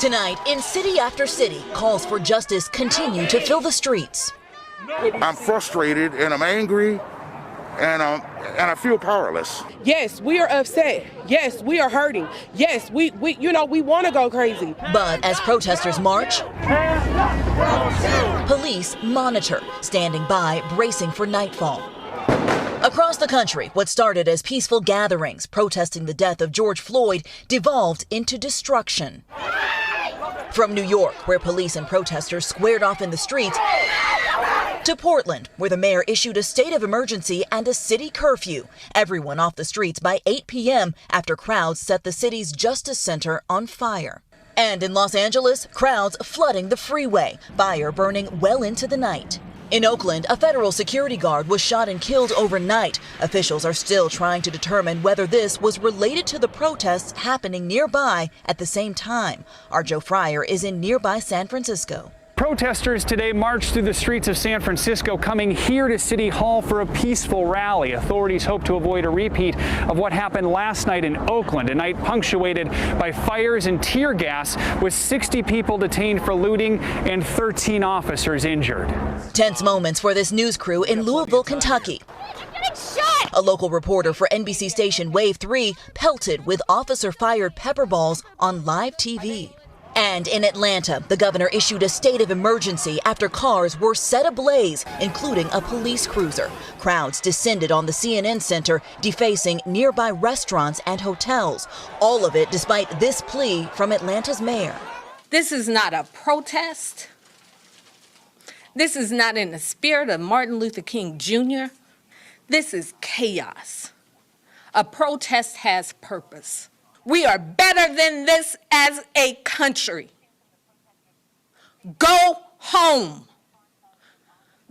Tonight, in city after city, calls for justice continue to fill the streets. I'm frustrated and I'm angry and I feel powerless. Yes, we are upset. Yes, we are hurting. Yes, we want to go crazy. But as protesters march, police monitor, standing by, bracing for nightfall. Across the country, what started as peaceful gatherings protesting the death of George Floyd devolved into destruction. From New York, where police and protesters squared off in the streets, to Portland, where the mayor issued a state of emergency and a city curfew. Everyone off the streets by 8 p.m. after crowds set the city's Justice Center on fire. And in Los Angeles, crowds flooding the freeway, fire burning well into the night. In Oakland, a federal security guard was shot and killed overnight. Officials are still trying to determine whether this was related to the protests happening nearby at the same time. Our Joe Fryer is in nearby San Francisco. Protesters today marched through the streets of San Francisco, coming here to City Hall for a peaceful rally. Authorities hope to avoid a repeat of what happened last night in Oakland, a night punctuated by fires and tear gas, with 60 people detained for looting and 13 officers injured. Tense moments for this news crew in Louisville, Kentucky. A local reporter for NBC station Wave 3 pelted with officer-fired pepper balls on live TV. And in Atlanta, the governor issued a state of emergency after cars were set ablaze, including a police cruiser. Crowds descended on the CNN Center, defacing nearby restaurants and hotels. All of it despite this plea from Atlanta's mayor. This is not a protest. This is not in the spirit of Martin Luther King Jr. This is chaos. A protest has purpose. We are better than this as a country. Go home.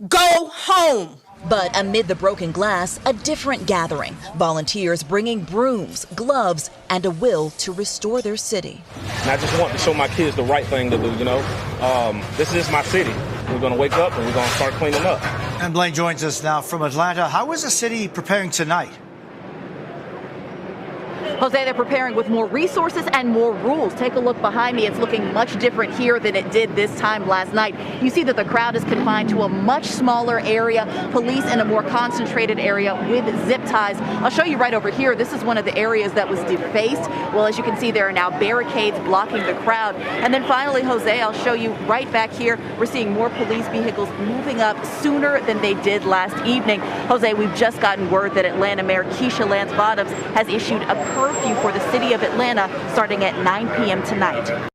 Go home. But amid the broken glass, a different gathering. Volunteers bringing brooms, gloves, and a will to restore their city. And I just want to show my kids the right thing to do, This is my city. We're going to wake up and we're going to start cleaning up. And Blaine joins us now from Atlanta. How is the city preparing tonight? Jose, they're preparing with more resources and more rules. Take a look behind me. It's looking much different here than it did this time last night. You see that the crowd is confined to a much smaller area, police in a more concentrated area with zip ties. I'll show you right over here. This is one of the areas that was defaced. Well, as you can see, there are now barricades blocking the crowd. And then finally, Jose, I'll show you right back here. We're seeing more police vehicles moving up sooner than they did last evening. Jose, we've just gotten word that Atlanta Mayor Keisha Lance Bottoms has issued a curfew for the city of Atlanta starting at 9 p.m. tonight.